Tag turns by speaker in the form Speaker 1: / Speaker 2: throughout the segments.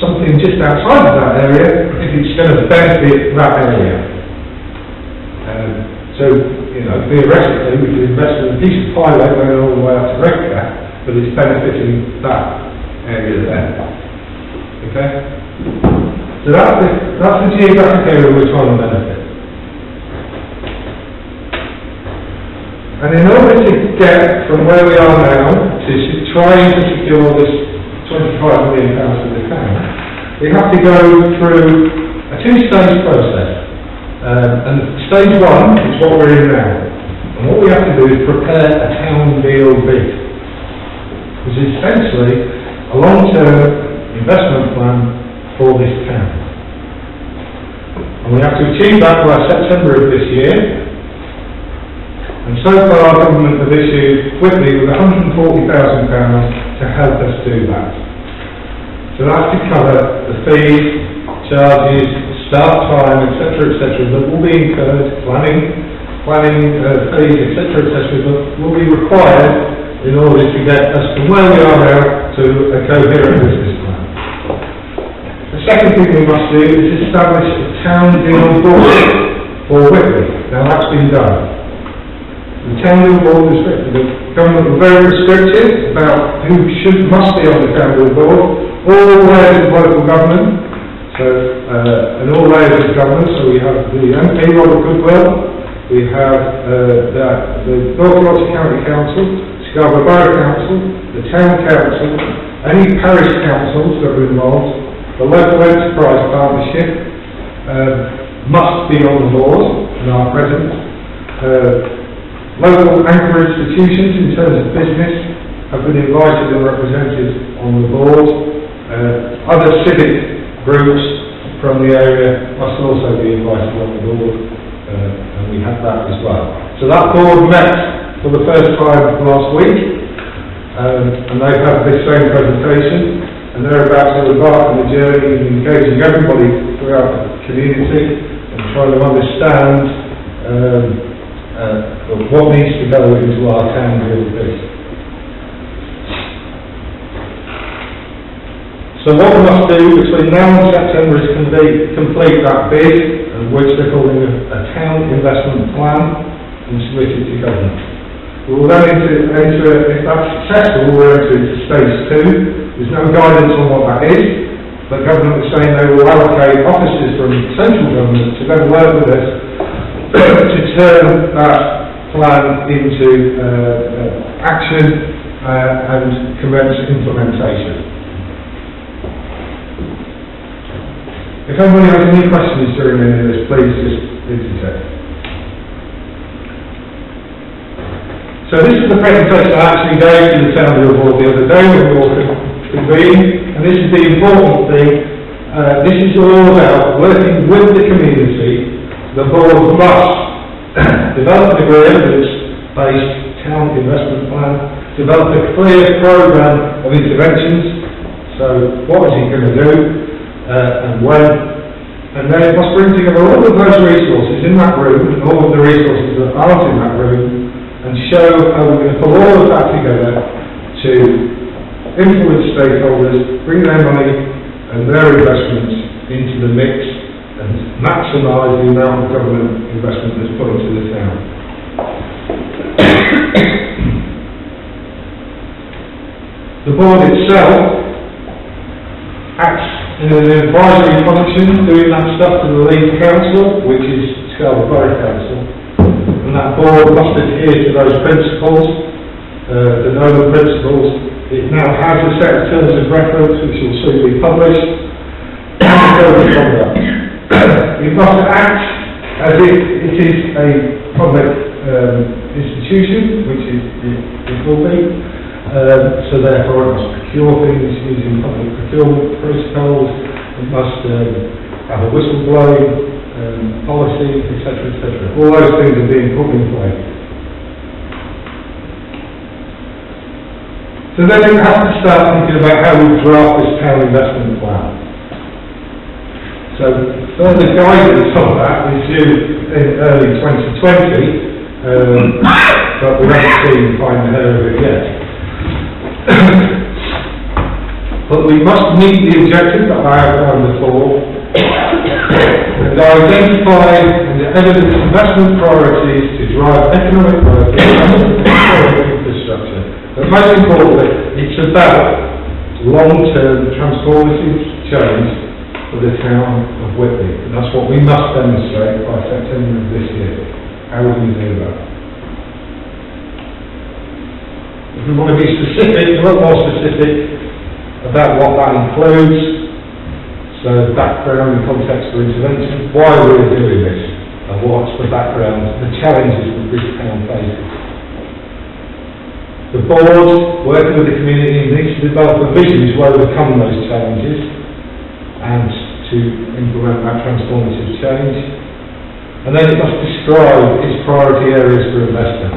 Speaker 1: something just outside of that area if it's going to benefit that area. So, you know, theoretically we could invest in a piece of highway going all the way up to Redcar, but it's benefiting that area there. Okay? So that's the geographic area we're trying to benefit. And in order to get from where we are now to trying to secure this £25 million for the town, we have to go through a two-stage process. And stage one is what we're in now. And what we have to do is prepare a town deal bid, which is essentially a long-term investment plan for this town. And we have to achieve that by September of this year. And so far, government have issued Whitby with £140,000 to help us do that. So that's to cover the fees, charges, start time, etc., that will be incurred, planning fees, etc., that will be required in order to get us from where we are now to a coherent business plan. The second thing we must do is establish a town deal board for Whitby. Now that's been done. The town deal board is written. The government were very restrictive about who must be on the town deal board. All layers of local government, and all layers of government. So we have the MP Robert Goodwill, we have the North Yorkshire County Council, Scarborough Borough Council, the Town Council, any parish councils that are involved, the Local Enterprise Partnership must be on the board and are present. Local anchor institutions in terms of business have been invited and represented on the board. Other civic groups from the area must also be invited on the board, and we have that as well. So that board met for the first time last week, and they've had this same presentation, and they're about to embark on a journey in engaging everybody throughout the community and trying to understand what needs to go into our town deal bid. So what we must do between now and September is complete that bid, which they're calling a town investment plan, and submit it to government. We will then enter, if that's successful, we'll enter into stage two. There's no guidance on what that is, but government is saying they will allocate officers from central government to then work with us to turn that plan into action and commence implementation. If anybody has any questions during any of this, please just interject. So this is the presentation I actually gave to the town deal board the other day when we all convened, and this is the important thing. This is all about working with the community. The board must develop an evidence-based town investment plan, develop a clear programme of interventions. So what is it going to do and when? And then it must bring together all of those resources in that room and all of the resources that aren't in that room and show how we're going to pull all of that together to influence stakeholders, bring their money and their investments into the mix and maximise the amount of government investment that's put into the town. The board itself acts in an advisory function, doing that stuff to the lead council, which is Scarborough Borough Council, and that board must adhere to those principles, the known principles. It now has a set of terms of reference which will soon be published, and the code of conduct. We must act as if it is a public institution, which it will be. So therefore it must procure things using public procurement protocols, it must have a whistleblowing policy, etc., etc. All those things are being put in place. So then we have to start thinking about how we draft this town investment plan. So further guidance on that is due in early 2020, but we haven't seen the final hair of it yet. But we must meet the objective that I outlined before and identify and evidence investment priorities to drive economic growth and infrastructure. But most importantly, it's about long-term transformative change for the town of Whitby. And that's what we must demonstrate by September of this year. How will we do that? If we want to be specific, a lot more specific about what that includes, so background and context for intervention, why we're doing this, and what's the background, the challenges that this town faces. The board, working with the community, needs to develop a vision to overcome those challenges and to implement that transformative change. And then it must describe its priority areas for investment.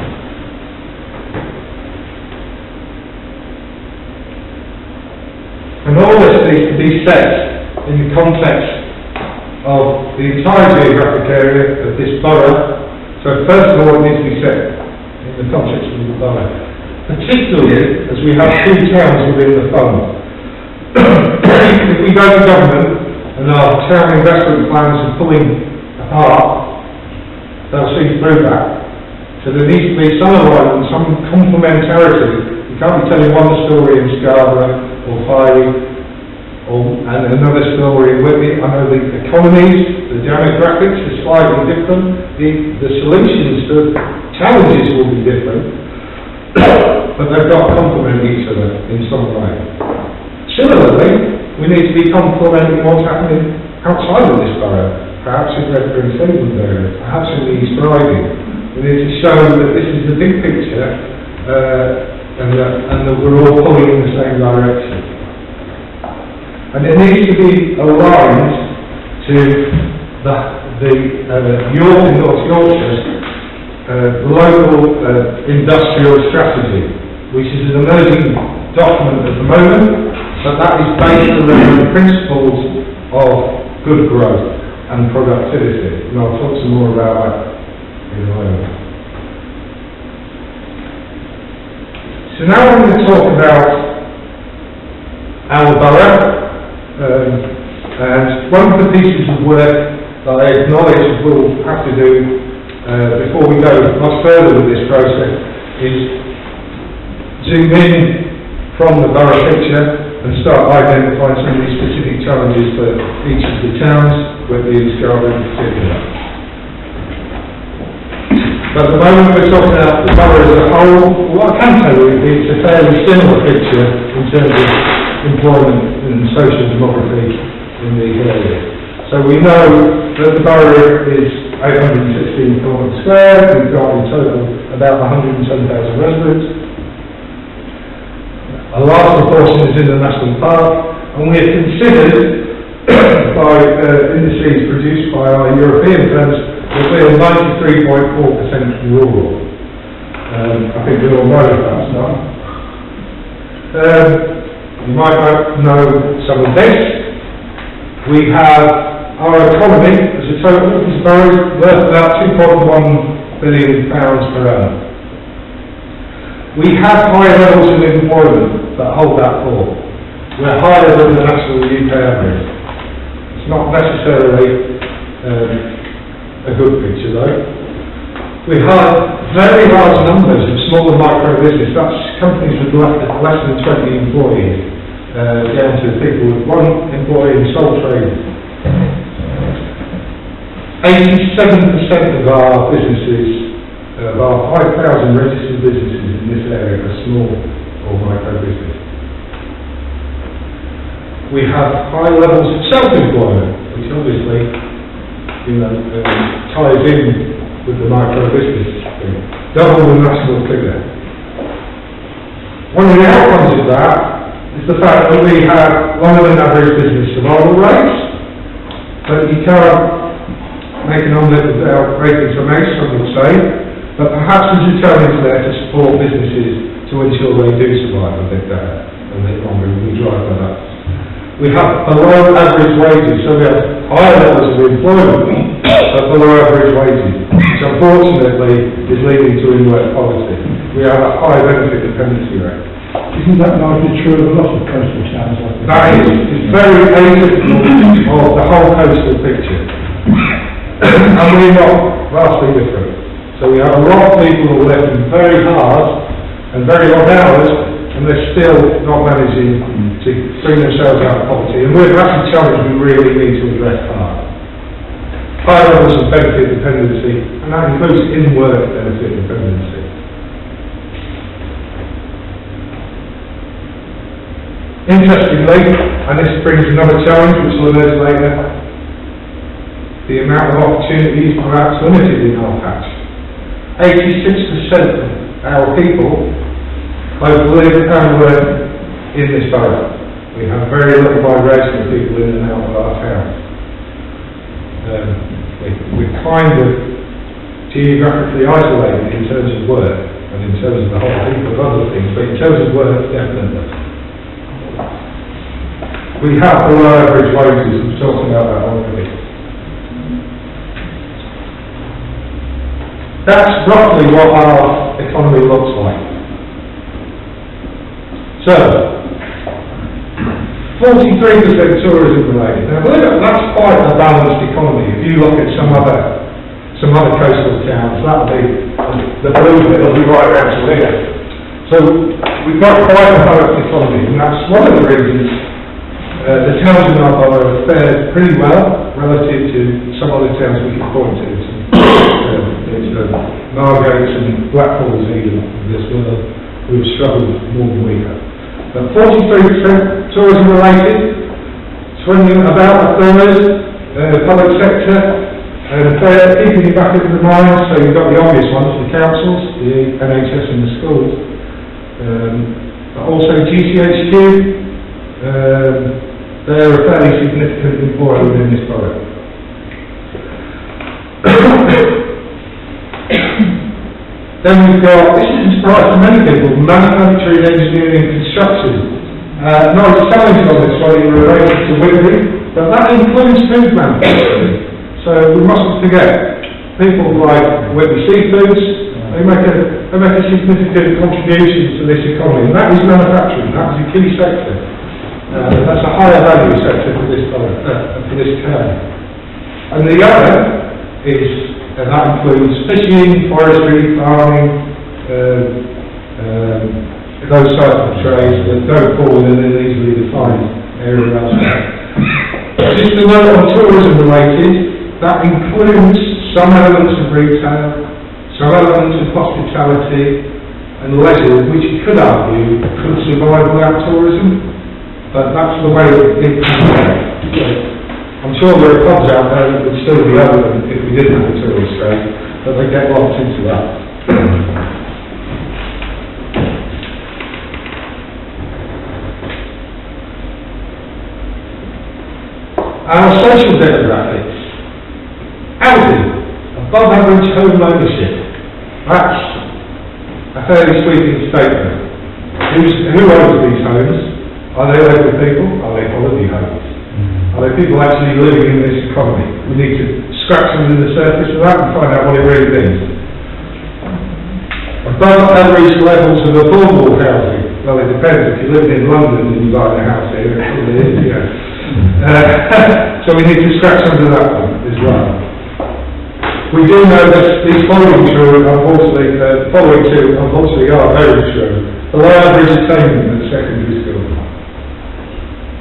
Speaker 1: And all this needs to be set in the context of the entire geographic area of this borough. So first of all, it needs to be set in the context of the borough, particularly as we have two towns within the fund. If we go to government and our town investment plans are pulling apart, they'll see through that. So there needs to be some alignment, some complementarity. You can't be telling one story in Scarborough or Whitby, and another story in Whitby. I know the economies, the demographics are slightly different. The solutions to challenges will be different, but they've got to complement each other in some way. Similarly, we need to be complementing what's happening outside of this borough, perhaps in Redford and Cleveland area, perhaps in the East Riding. We need to show that this is the big picture, and that we're all pulling in the same direction. And it needs to be aligned to the York and North Yorkshire local industrial strategy, which is an emerging document at the moment, but that is based around the principles of good growth and productivity. And I'll talk some more about that in a moment. So now I'm going to talk about our borough, and one of the pieces of work that I acknowledge we'll have to do before we go much further with this process is zoom in from the borough picture and start identifying some of these specific challenges for each of the towns, Whitby and Scarborough in particular. But at the moment we're talking about the borough as a whole. What I can tell you is it's a fairly similar picture in terms of employment and social demography in the area. So we know that the borough is 816 kilometres square. We've got in total about 110,000 residents. A large proportion is in the national park, and we are considered by indices produced by our European firms that we are 93.4% rural. I think we all know that's not. You might know some of this. We have our economy as a total is worth about £2.1 billion per annum. We have high levels of employment that hold that for. We're higher than the national UK average. It's not necessarily a good picture though. We have very large numbers of small and micro business. That's companies with less than 20 employees, down to people with one employee in sole trade. 87% of our businesses, of our 5,000 registered businesses in this area are small or micro business. We have high levels of self-employment, which obviously, ties in with the micro business thing. Double the national figure. One of the outcomes of that is the fact that we have longer than average business survival rates. So you can't make an omelette without breaking some eggs, some would say. But perhaps there's a challenge there to support businesses to ensure they do survive a bit better, a bit longer, and we drive that up. We have below average wages, so we have higher levels of employment, but below average wages, which unfortunately is leading to in-work poverty. We have a high benefit dependency rate.
Speaker 2: Isn't that largely true of a lot of coastal towns?
Speaker 1: That is, it's very atypical of the whole coastal picture. And we're not vastly different. So we have a lot of people who are working very hard and very long hours, and they're still not managing to bring themselves out of poverty. And that's a challenge we really need to address hard. High levels of benefit dependency, and that includes in-work benefit dependency. Interestingly, and this brings another challenge which we'll emerge later, the amount of opportunities perhaps limited in our patch. 86% of our people both live and work in this borough. We have very little migration of people in and out of our towns. We're kind of geographically isolated in terms of work and in terms of the whole heap of other things, but in terms of work, definitely. We have below average wages, we've talked about that already. That's roughly what our economy looks like. So, 43% tourism related. Now, that's quite a balanced economy. If you look at some other coastal towns, that'll be the blue bit will be right around to here. So we've got quite a balanced economy, and that's one of the reasons the towns in our borough have fared pretty well relative to some other towns we can point to. Margates and Blackpool's even of this world who have struggled more than we have. But 43% tourism related, about a third public sector, and a third keeping it back into the mind. So you've got the obvious ones, the councils, the NHS and the schools, but also GCHQ. They're a fairly significant employer within this borough. Then we've got, this is a surprise to many people, manufacturing, engineering, construction. Not challenging on this one in relation to Whitby, but that includes food manufacturing. So we mustn't forget, people like Whitby Seafoods, they make a significant contribution to this economy, and that is manufacturing, that is a key sector. That's a higher value sector for this town. And the other is, that includes fishing, forestry, farming, those types of trades that don't fall in an easily defined area elsewhere. Just a note on tourism related, that includes some elements of retail, some elements of hospitality and leisure, which you could argue could survive without tourism. But that's the way it can be. I'm sure there are pubs out there that would still be open if we didn't have a tourist trade, but they get locked into that. Our social demographics. Housing. Above average home ownership. That's a fairly sweeping statement. Who owns these homes? Are they local people? Are they holiday homes? Are they people actually living in this economy? We need to scratch under the surface of that and find out what it really means. Above average levels of affordable housing. Well, it depends. If you live in London and you buy a house here, it probably is, so we need to scratch under that one as well. We do know that these following two, unfortunately, are very true. Below average attainment at secondary school.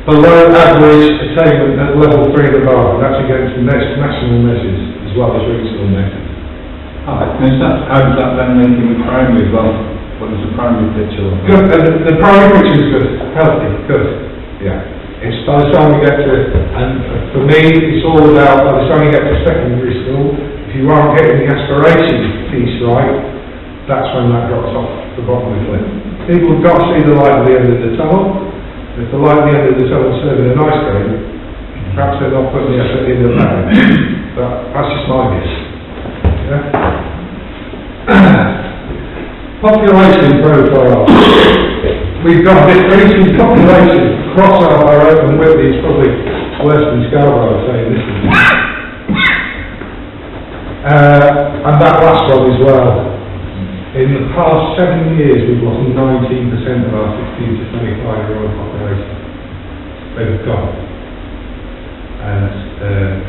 Speaker 1: Below average attainment at level 3 and above, and that's against the national measures as well as regional measures.
Speaker 3: How does that then link in with primary as well? What does the primary picture look like?
Speaker 1: Good, the primary picture is good, healthy, good, yeah. It's by the time we get to, and for me, it's all about by the time you get to secondary school, if you aren't getting the aspiration piece right, that's when that drops off the bottom of the cliff. People have got to see the light at the end of the tunnel. If the light at the end of the tunnel is serving an ice cream, perhaps they're not putting the effort in the bag. But that's just my guess. Yeah? Population profile. We've got a decreasing population across our borough, and Whitby is probably worse than Scarborough, saying this. And that last one as well. in the past 7 years, we've lost 19% of our 16 to 25-year-old population. They've gone. And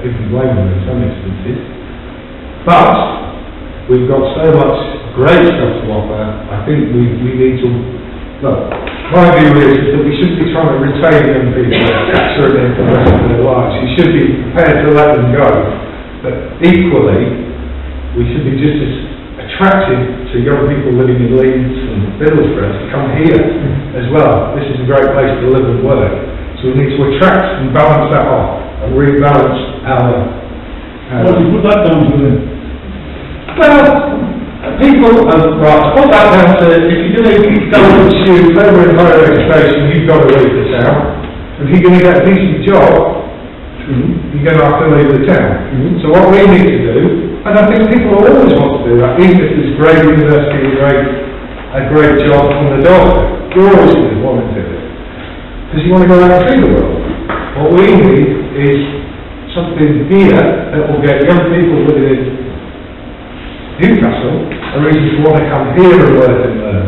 Speaker 1: we can blame them in some instances. But we've got so much great stuff to offer, I think we need to, look, my view is that we shouldn't be trying to retain young people and capture them for the rest of their lives. You should be prepared to let them go. But equally, we should be just as attractive to young people living in Leeds and Middlesbrough to come here as well. This is a great place to live and work. So we need to attract and balance that off and rebalance our...
Speaker 2: What do you put that down to then?
Speaker 1: Well, people, right, put that down to, if you're going to go and pursue further in higher education, you've got to leave the town. If you're going to get a decent job, you're going to have to leave the town. So what we need to do, and I think people always want to do that, even if there's great university, a great job from the doctor, you're always going to want to do it. Because you want to go out and see the world. What we need is something here that will get young people living in Newcastle a reason to want to come here and work and learn,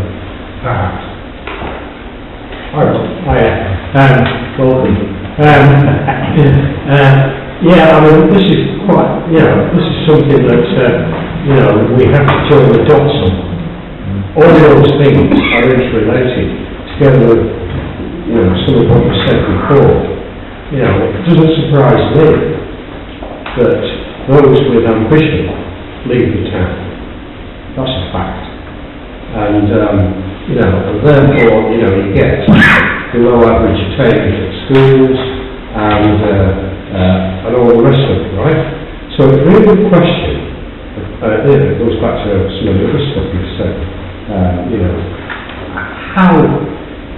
Speaker 1: perhaps.
Speaker 4: Welcome. Yeah, I mean, this is quite, this is something that, we have to join the dots on. All those things are interrelated, together with, some of what you said before. It doesn't surprise me that those with ambition leave the town. That's a fact. And, and therefore, you get below average attainment at schools and all the rest of it, right? So it's a really good question. It goes back to some of the other stuff you've said. How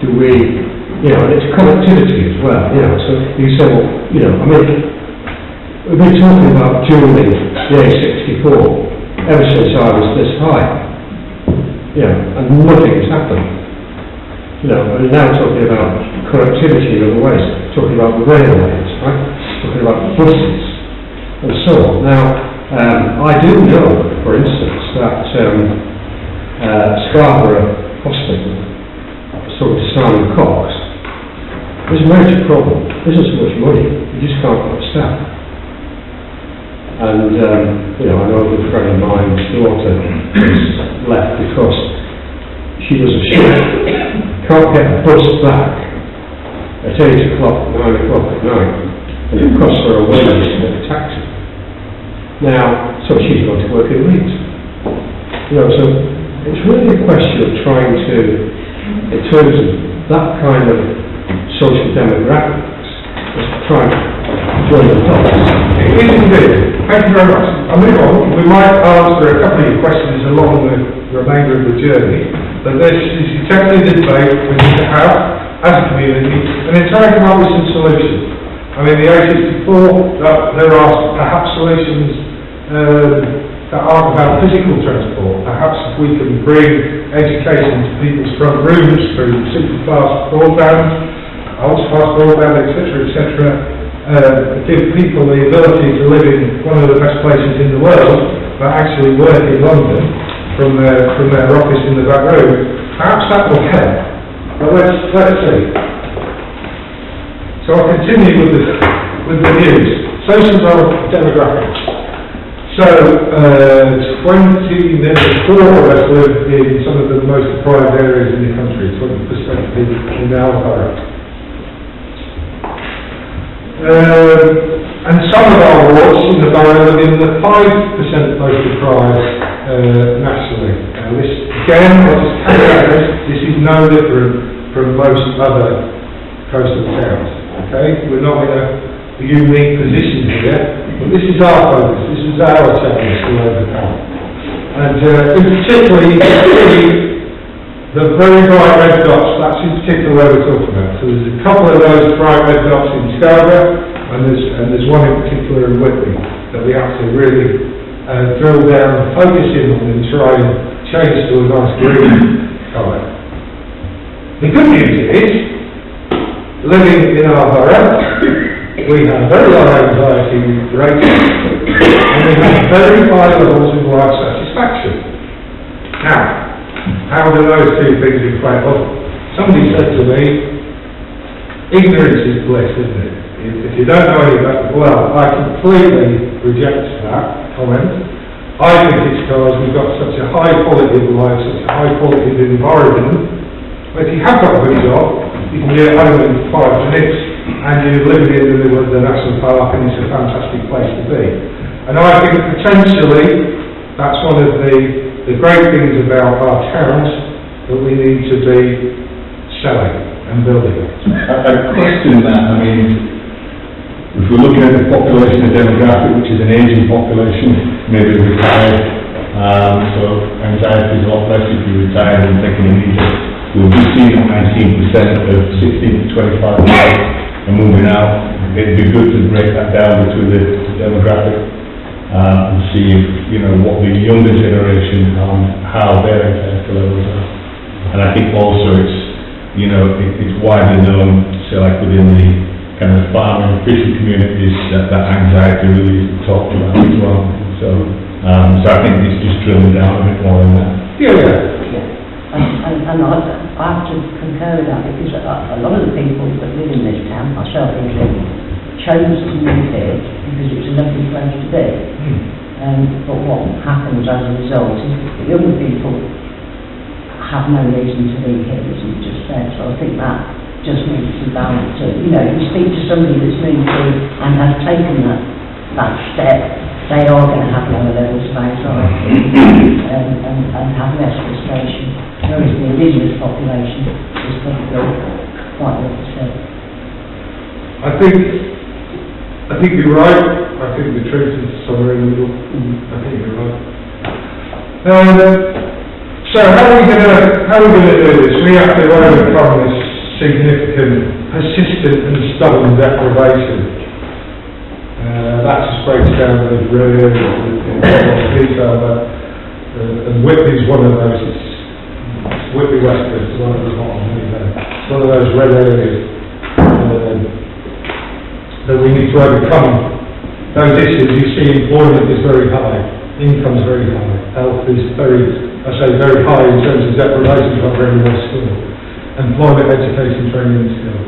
Speaker 4: do we, it's connectivity as well, so you say, well, we've been talking about dueling the A64 ever since I was this high, and nothing has happened. We're now talking about connectivity in other ways, talking about the railways, right? Talking about the buses, and so on. Now, I do know, for instance, that Scarborough Hospital, sort of Simon Cox, there's a major problem. There isn't so much money, you just can't put staff. And, I know a good friend of mine's daughter has left because she does a shift, can't get the bus back at 8 o'clock, 9 o'clock at night, and it costs her a wage to get a taxi. Now, so she's going to work in Leeds. So it's really a question of trying to, in terms of that kind of social demographics, just trying to join the dots.
Speaker 1: It is indeed. Thank you very much. I'll move on. We might answer a couple of your questions along the remainder of the journey, but this is exactly the debate we need to have as a community, and in trying to come up with some solutions. I mean, the A64, there are perhaps solutions that aren't about physical transport. Perhaps if we can bring education to people's front rooms through super fast broadband, ultra fast broadband, etc., give people the ability to live in one of the best places in the world, but actually work in London from their office in the back room. Perhaps that will help. But let's see. So I'll continue with the news. Social demographics. So 24 of us live in some of the most deprived areas in the country. 20% in our borough. And some of our wards in the borough live in the 5% most deprived nationally. This, again, I'll just caveat this is no different from most other coastal towns. Okay, we're not in a unique position here, but this is our focus, this is our challenge to overcome. And in particular, you can see the very bright red dots, that's in particular where we're talking about. So there's a couple of those bright red dots in Scarborough, and there's one in particular in Whitby that we have to really drill down and focus in on and try and change to a nice green colour. The good news is, living in our borough, we have very low anxiety rates and we have very high levels of life satisfaction. Now, how do those two things equate? Well, somebody said to me, ignorance is bliss, isn't it? If you don't know any better, well, I completely reject that comment. I think it's because we've got such a high quality of life, such a high quality of environment. But if you have got a good job, you can be at home in 5 minutes, and you're living in the middle of the national park, and it's a fantastic place to be. And I think potentially that's one of the great things about our towns that we need to be selling and building.
Speaker 3: I question that. I mean, if we're looking at the population, the demographic, which is an aging population, maybe retired, so anxiety is a lot less if you retire than taking a meter. We've just seen that 19% of 16 to 25 years are moving out. It'd be good to break that down between the demographic and see if, you know, what the younger generation, how their anxiety levels are. And I think also it's, you know, it's widely known, say like within the kind of farming and fishing communities, that anxiety really is talked about as well. So I think it's just drilling down a bit more on that.
Speaker 1: Yeah.
Speaker 5: And I have to concur with that, because a lot of the people that live in this town, myself included, chose to move here because it's a lovely place to be. But what happens as a result is that the younger people have no reason to be here, as you just said. So I think that just needs to be balanced. So, you know, if you speak to somebody that's moved here and has taken that step, they are going to have lower levels of anxiety and have less frustration. Whereas the indigenous population is probably quite the opposite.
Speaker 1: I think you're right. I think the truth is somewhere in the middle. I think you're right. So how are we going to do this? We have to overcome this significant, persistent and stubborn deprivation. That just breaks down the really in a lot of detail, but and Whitby's one of those. Whitby West is one of those it's one of those red areas that we need to overcome. Those issues, you see employment is very high, income is very high, health is very high in terms of deprivation, not very well skilled. Employment, education, training and skills.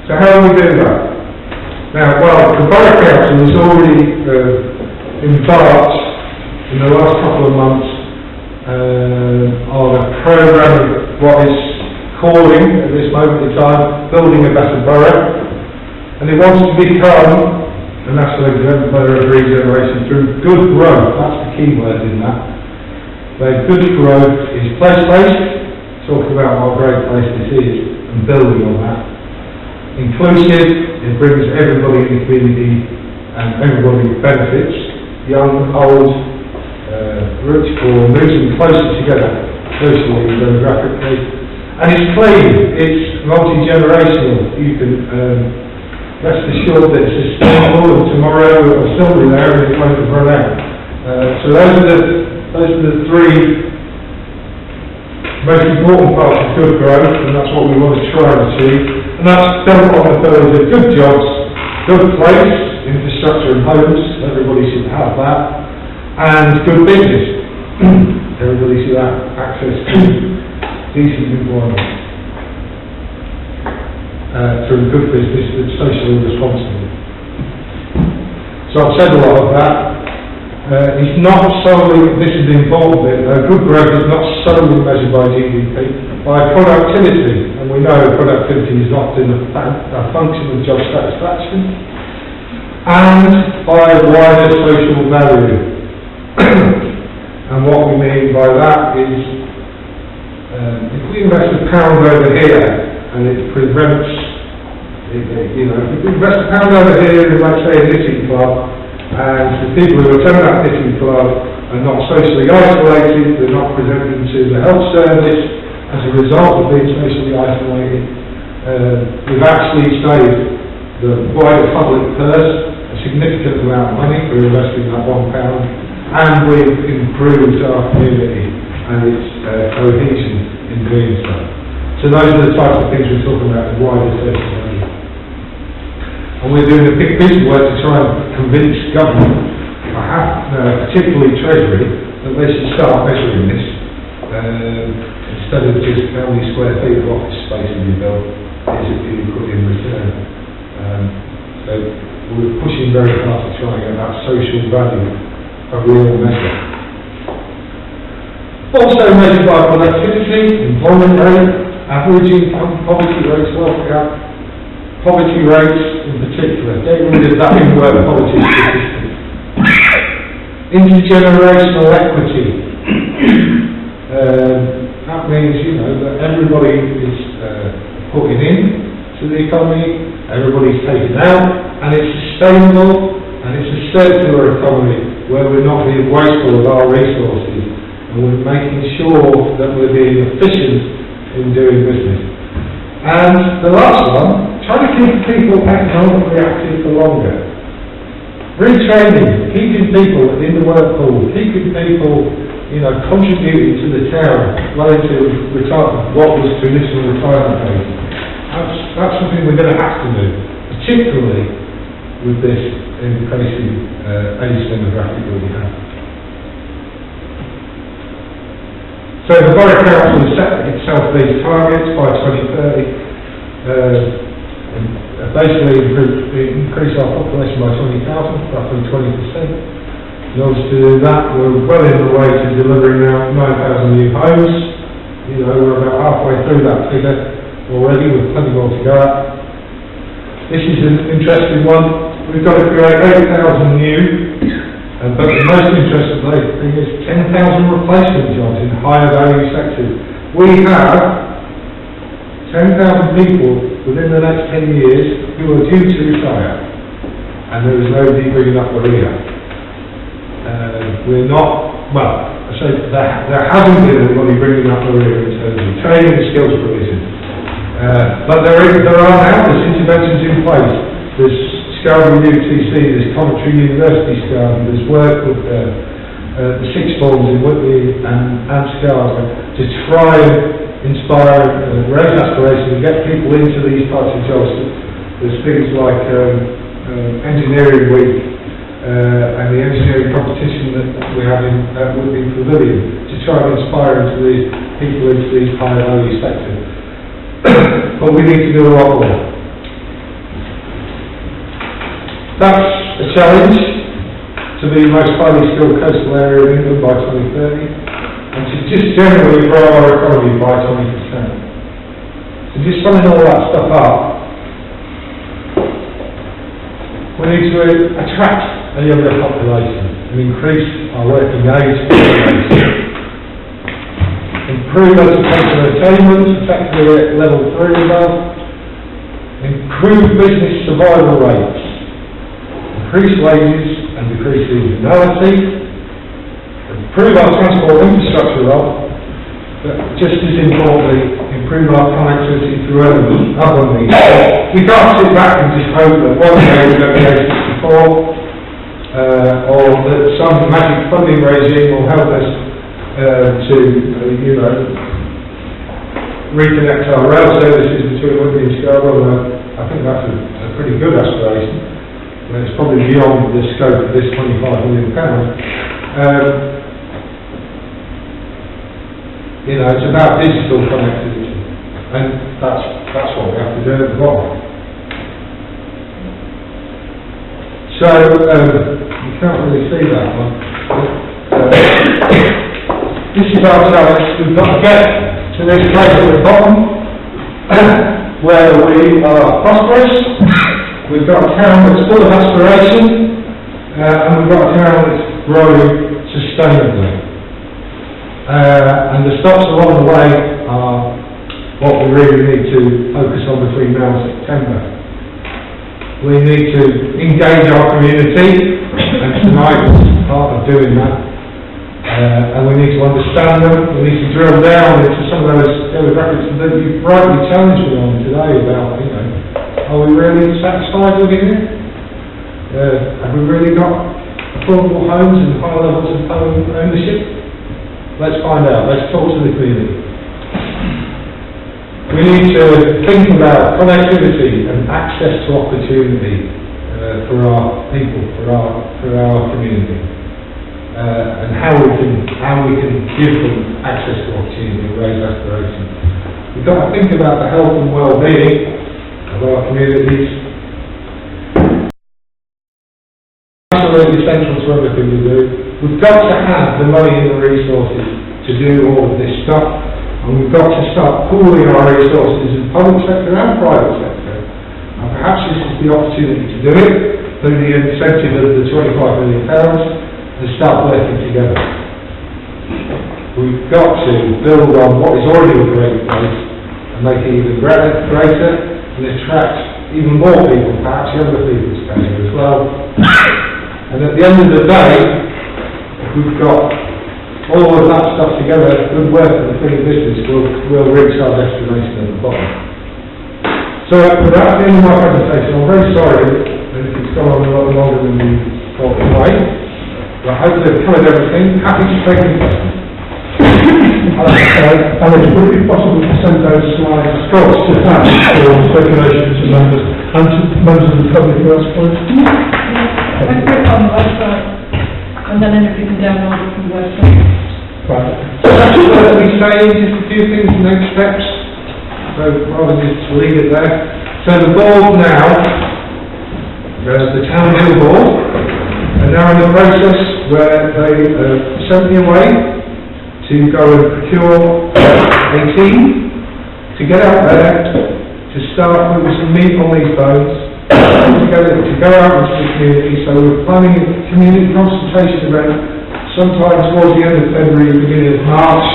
Speaker 1: So how do we do that? Now, well, the Borough Council has already embarked in the last couple of months on a programme of what is calling, at this moment in time, Building a Better Borough. And it wants to become a national exempt borough of regeneration through good growth. That's the key word in that. Where good growth is place-based, talking about what a great place this is, and building on that. Inclusive, it brings everybody in the community and everybody benefits, young, old, rich, poor, moves them closer together, socially and demographically. And it's clean, it's multi-generational. You can rest assured that it's sustainable, and tomorrow it'll still be there and it won't run out. So those are the three most important parts of good growth, and that's what we want to try and achieve. And that's built on the pillars of good jobs, good place, infrastructure and homes, everybody should have that, and good business. Everybody should have access to decent employment through good business that's socially responsible. So I've said a lot of that. It's not solely, this is the important bit, good growth is not solely measured by GDP, by productivity, and we know productivity is often a function of job satisfaction, and by wider social value. And what we mean by that is, if we invest £1 over here, and it prevents, if we invest £1 over here in, let's say, a knitting club, and the people who attend that knitting club are not socially isolated, they're not presenting to the health service as a result of being socially isolated, we've actually saved the wider public purse a significant amount of money for investing that £1, and we've improved our community and its cohesion in doing so. So those are the types of things we're talking about, the wider social value. And we're doing a big piece of work to try and convince government, particularly Treasury, that they should start measuring this. instead of just how many square feet of office space have you built, is it being put in return? So we're pushing very hard to try and get that social value a real measure. Also measured by productivity, employment rate, average income, poverty rates, wealth gap, poverty rates in particular, getting rid of that in-work poverty statistic. Intergenerational equity. That means, that everybody is putting in to the economy, everybody's taken out, and it's sustainable, and it's a circular economy where we're not being wasteful of our resources, and we're making sure that we're being efficient in doing business. And the last one, trying to keep people economically active for longer. Retraining, keeping people in the work pool, keeping people, contributing to the town, well into what was traditional retirement age. That's something we're going to have to do, particularly with this increasing age demographic that we have. So the Borough Council has set itself these targets by 2030. Basically increase our population by 20,000, roughly 20%. In order to do that, we're well in the way to delivering out 9,000 new homes. We're about halfway through that figure already, with plenty more to go at. This is an interesting one. We've got to create 8,000 new, but the most interesting thing is 10,000 replacement jobs in higher value sectors. We have 10,000 people within the next 10 years who are due to retire, and there is nobody big enough to lead us. We're not, I say there hasn't been anybody bringing up the rear in terms of training and skills provision. But there are now, there's interventions in place. There's Scarborough UTC, there's Coventry University Scarborough, there's work with the sixth forms in Whitby and Scarborough to try and inspire and raise aspirations and get people into these types of jobs. There's things like Engineering Week, and the engineering competition that we have in Whitby Pavilion to try and inspire people into these higher value sectors. But we need to do a lot more. That's a challenge to be the most highly skilled coastal area in England by 2030, and to just generally grow our economy by 20%. So just summing all that stuff up, we need to attract a younger population and increase our working age population. Improve educational attainment, effectively at level 3 and above. Improve business survival rates. Increase wages and decrease seasonality. Improve our transport infrastructure role, but just as importantly, improve our connectivity through other means. We can't sit back and just hope that one day we're going to be 64, or that some magic funding regime will help us to, reconnect our rail services between Whitby and Scarborough. I think that's a pretty good aspiration. It's probably beyond the scope of this £25 million. It's about digital connectivity, and that's what we have to do at the bottom. So, you can't really see that one. This is our challenge. We've got to get to this place at the bottom, where we are prosperous. We've got a town that's full of aspiration, and we've got a town that's growing sustainably. And the stops along the way are what we really need to focus on between now and September. We need to engage our community, and tonight is part of doing that. And we need to understand them. We need to drill down into some of those demographics that you've rightly challenged me on today about, are we really satisfied living here? Have we really got affordable homes and high levels of home ownership? Let's find out. Let's talk to the community. We need to think about connectivity and access to opportunity for our people, for our community. and how we can give them access to opportunity and raise aspirations. We've got to think about the health and well-being of our communities. Absolutely central to everything we do. We've got to have the money and the resources to do all of this stuff, and we've got to start pooling our resources in public sector and private sector. And perhaps this is the opportunity to do it through the incentive of the £25 million and start working together. We've got to build on what is already a great place and make it even greater and attract even more people, perhaps younger people to come here as well. And at the end of the day, if we've got all of that stuff together, good work and free business will reach our destination at the bottom. So that's the end of my presentation. I'm very sorry that it's gone on a lot longer than we thought it might, but hopefully I've covered everything. Happy to take any questions.
Speaker 2: Alex, would it be possible to send those slides to that for circulation to members and to members of the public who ask for it?
Speaker 6: I put it on the website, and then anybody can download it from the website.
Speaker 2: Right.
Speaker 1: So that's what we say, just a few things, next steps. So rather than just leave it there. So the board now, the town hill board, are now in the process where they sent me away to go and procure a team to get out there, to start with some meat on these bones, to go out into the community. So we're planning a community consultation event sometime towards the end of February, beginning of March.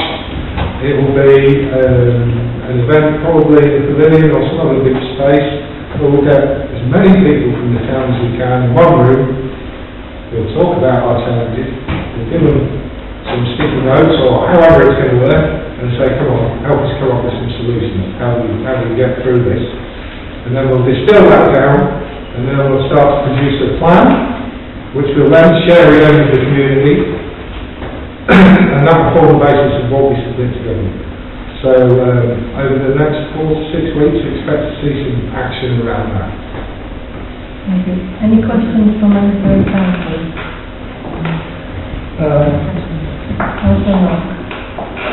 Speaker 1: It will be an event probably in the pavilion or some other big space, where we'll get as many people from the town as we can in one room. We'll talk about our challenges, we'll give them some sticky notes or however it's going to work, and say, come on, help us come up with some solutions. How do we get through this? And then we'll distill that down, and then we'll start to produce a plan, which we'll then share with the community, and that will form the basis of what we submit to government. So over the next 4 to 6 weeks, expect to see some action around that.
Speaker 6: Thank you. Any questions from members of the council? Councillor Knock.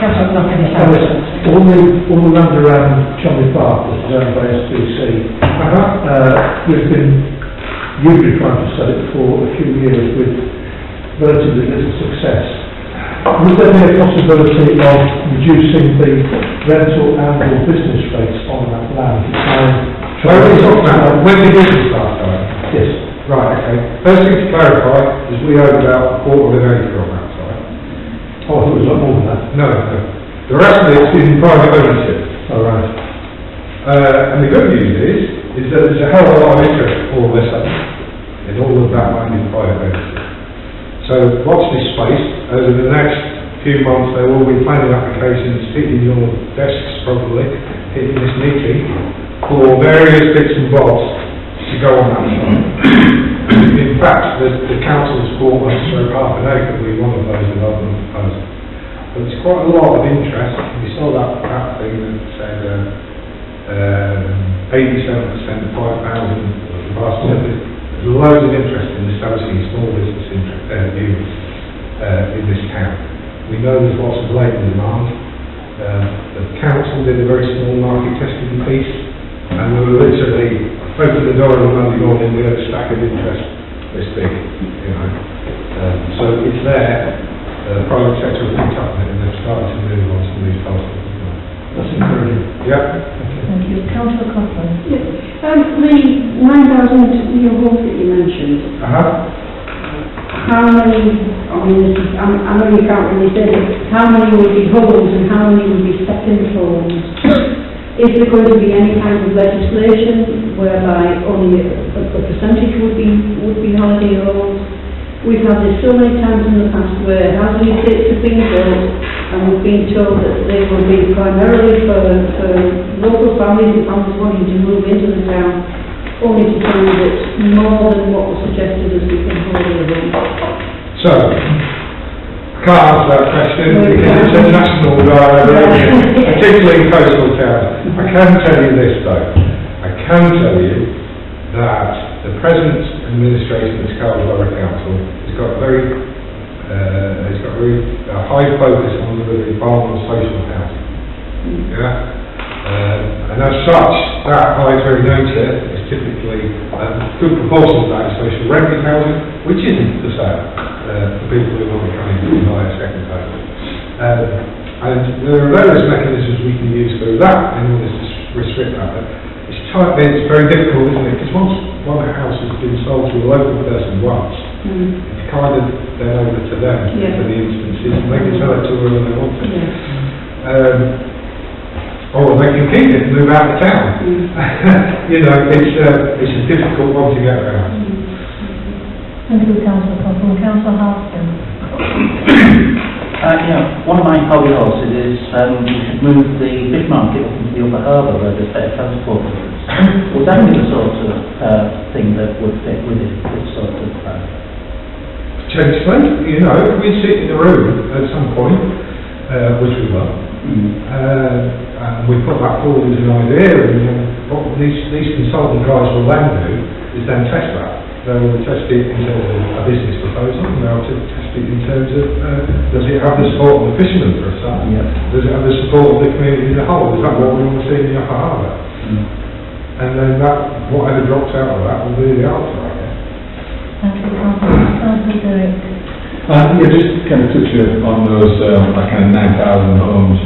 Speaker 6: Councillor Knock, any questions?
Speaker 2: All the land around Chumley Park is owned by SBC. We've been usually trying to sell it for a few years with relatively little success. Would there be a possibility of reducing the rental and or business rates on that land?
Speaker 1: Where are we talking about? Whitby business park,
Speaker 2: Yes.
Speaker 1: Right, okay. First thing to clarify is we own about a quarter of an acre on that site.
Speaker 2: Oh, I thought it was a lot more than that.
Speaker 1: No. The rest of it is in private ownership.
Speaker 2: All right.
Speaker 1: And the good news is that there's a hell of a lot of interest all of this in all of that land in private ownership. So watch this space. Over the next few months there will be planning applications hitting your desks probably, hitting this meeting, for various bits and bobs to go on that site. In fact, the council's bought us for half an acre to be one of those rather than proposed. But there's quite a lot of interest. We saw that thing that said 87% 5,000 vast. There's loads of interest in establishing small business units in this town. We know there's lots of labour demand. The council did a very small market testing piece, and we were literally opened the door on Monday morning, we had a stack of interest this big, so it's there. The private sector has picked up on it and they've started to move on some of these parcels.
Speaker 2: That's encouraging.
Speaker 1: Yeah.
Speaker 6: Thank you. Councillor Coughlin.
Speaker 7: Yes. The 9,000 new homes that you mentioned, how many, I know you can't really say it, how many will be homes and how many will be second homes? Is there going to be any kind of legislation whereby only a percentage would be holiday homes? We've had this so many times in the past where housing estates have been built and we've been told that they will be primarily for local families and families wanting to move into the town, only to find that more than what was suggested as become holiday homes.
Speaker 1: So, I can't answer that question because it's a national particularly in coastal towns. I can tell you this though, I can tell you that the present administration of Scarborough Borough Council has got very It's got a high focus on the environmental social housing. Yeah? And as such, that high very nature is typically a good proportion of that is social rented housing, which isn't for sale for people who want to come into the higher second home. And there are various mechanisms we can use for that in order to restrict that. But it's very difficult, isn't it? Because once one house has been sold to a local person once, it's kind of then over to them for the instances, and they can sell it to whoever they want to. Or they can keep it and move out of town. You know, it's a difficult one to get around.
Speaker 6: Thank you, Councillor Coughlin. Councillor Harston.
Speaker 8: One of my hobby horses is we should move the fish market up into the upper harbour where there's better transport. Would that be the sort of thing that would fit with it, this sort of...
Speaker 1: Potentially, you know, if we sit in a room at some point, which we will, and we put that forward as an idea, and what these consultant guys will then do is then test that. They will test it in terms of a business proposal, and they'll test it in terms of does it have the support of the fishermen for a start? Does it have the support of the community as a whole? Is that what we want to see in the upper harbour? And then that, whatever drops out of that will be the answer, I guess.
Speaker 6: Thank you, Councillor Derrick.
Speaker 3: Just kind of touch on those kind of 9,000 homes,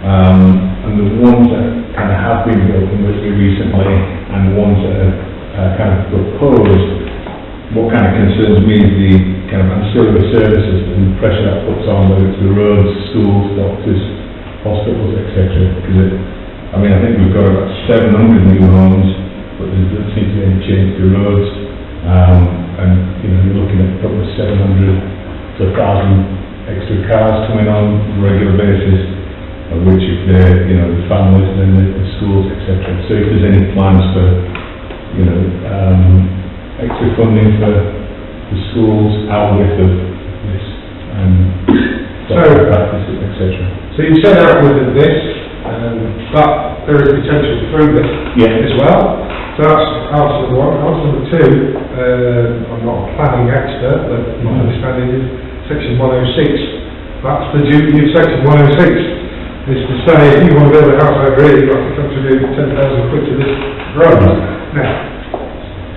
Speaker 3: and the ones that kind of have been built in Whitby recently, and the ones that are kind of proposed. What kind of concerns me is the kind of ancillary services and the pressure that puts on, whether it's the roads, schools, doctors, hospitals, etc. Because I think we've got about 700 new homes, but there doesn't seem to be any change to roads. And you're looking at probably 700 to 1,000 extra cars coming on a regular basis, of which if they're, the families, then the schools, etc. So if there's any plans for, extra funding for the schools, our width of this, practices, etc.
Speaker 1: So you said outward of this, but there is potential through this as well. So that's answer one. Answer number two, I'm not a planning expert, but my understanding is section 106. That's the duty of section 106, is to say if you want to build a house over here, you've got to contribute 10,000 quid to this road. Now,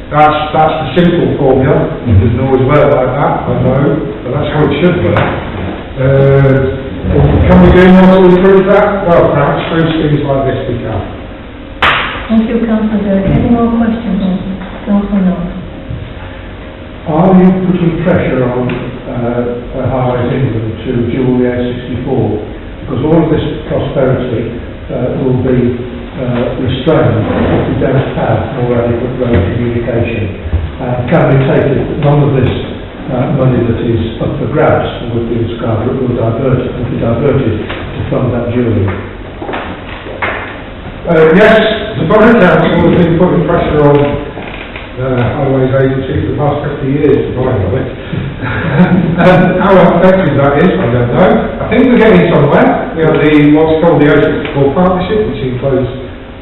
Speaker 1: that's the simple formula. It doesn't always work like that, I know, but that's how it should work. Can we do more to improve that? Well, perhaps through things like this we can.
Speaker 6: Thank you, Councillor Derrick. Any more questions on Councillor North?
Speaker 2: Are you putting pressure on Highways England to dual the A64? Because all of this prosperity will be restrained if we don't have more adequate road communication. Can we take it that none of this money that is up for grabs would be discarded, will be diverted to fund that dueling?
Speaker 1: Yes, the Borough Council has been putting pressure on Highways Agency for the past 50 years, to my knowledge. How effective that is, I don't know. I think we're getting somewhere. We have what's called the A64 Partnership, which includes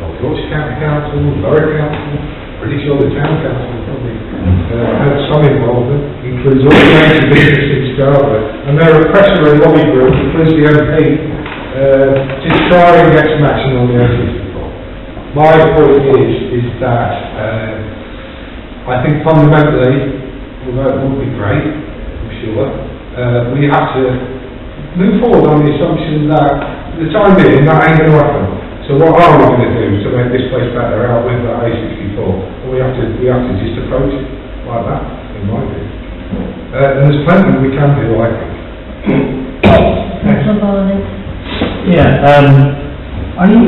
Speaker 1: North Yorkshire County Council, Borough Council, pretty sure the Town Council probably had some involvement, includes all the major businesses in Scarborough. And there are pressure and lobby groups, includes the MP, to try and get some action on the A64. My point is that I think fundamentally, although it would be great, I'm sure, we have to move forward on the assumption that for the time being that ain't going to happen. So what are we going to do to make this place better out with that A64? Well, we have to just approach it like that, in my view. And there's plenty we can do, I think.
Speaker 6: Councillor Barnett.
Speaker 4: Are you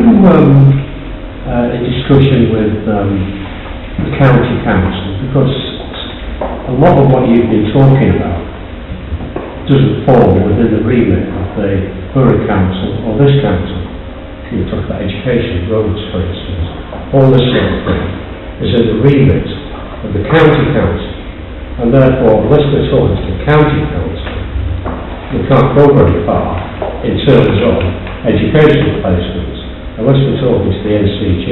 Speaker 4: in discussion with the county council? Because a lot of what you've been talking about doesn't fall within the remit of the borough council or this council. If you talk about education, roads for instance, all this sort of thing is in the remit of the county council, and therefore unless we're talking to the county council we can't go very far in terms of educational placements. Unless we're talking to the CCG,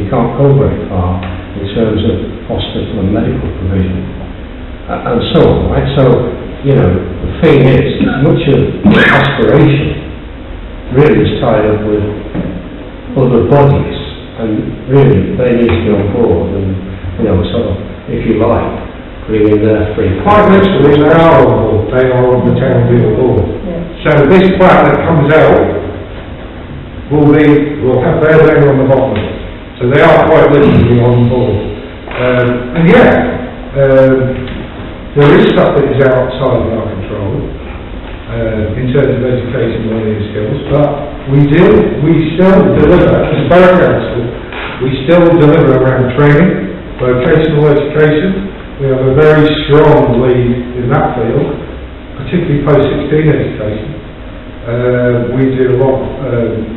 Speaker 4: we can't go very far in terms of hospital and medical provision. and so on, right? So, you know, the thing is, much of the aspiration really is tied up with other bodies, and really they need to be on board and, you know, sort of, if you like, bring in their free.
Speaker 1: Quite literally, they are on board. They are on the town deal board. So this plan that comes out will have their name on the bottom. So they are quite literally on board. And yeah, there is stuff that is outside of our control in terms of education, learning and skills, but we still deliver, as Borough Council, we still deliver around training, vocational education. We have a very strong lead in that field, particularly post-16 education. We do a lot,